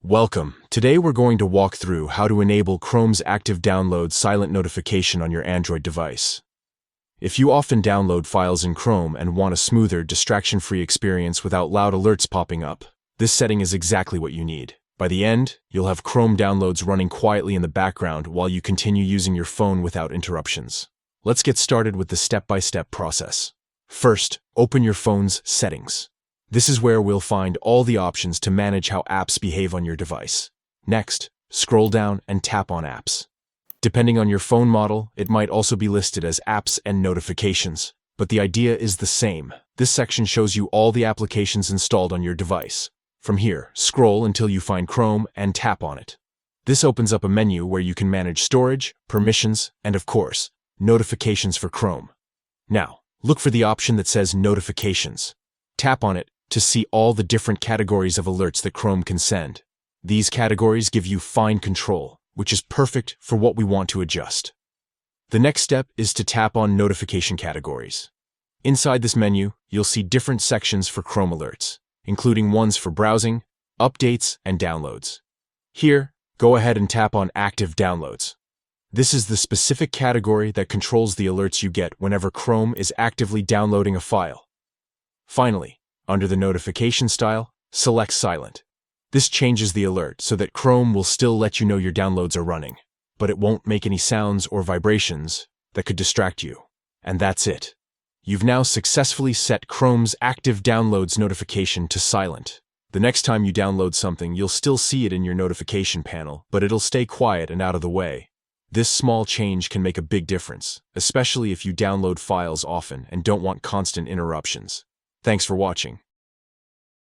Welcome. Today we're going to walk through how to enable Chrome's active download silent notification on your Android device. If you often download files in Chrome and want a smoother, distraction-free experience without loud alerts popping up, this setting is exactly what you need. By the end, you'll have Chrome downloads running quietly in the background while you continue using your phone without interruptions. Let's get started with the step-by-step process. First, open your phone's settings. This is where we'll find all the options to manage how apps behave on your device. Next, scroll down and tap on Apps. Depending on your phone model, it might also be listed as Apps and Notifications, but the idea is the same. This section shows you all the applications installed on your device. From here, scroll until you find Chrome and tap on it. This opens up a menu where you can manage storage, permissions, and of course, notifications for Chrome. Now, look for the option that says Notifications. Tap on it to see all the different categories of alerts that Chrome can send. These categories give you fine control, which is perfect for what we want to adjust. The next step is to tap on Notification Categories. Inside this menu, you'll see different sections for Chrome alerts, including ones for browsing, updates, and downloads. Here, go ahead and tap on Active Downloads. This is the specific category that controls the alerts you get whenever Chrome is actively downloading a file. Finally, under the notification style, select Silent. This changes the alert so that Chrome will still let you know your downloads are running, but it won't make any sounds or vibrations that could distract you. And that's it. You've now successfully set Chrome's active downloads notification to silent. The next time you download something, you'll still see it in your notification panel, but it'll stay quiet and out of the way. This small change can make a big difference, especially if you download files often and don't want constant interruptions. Thanks for watching.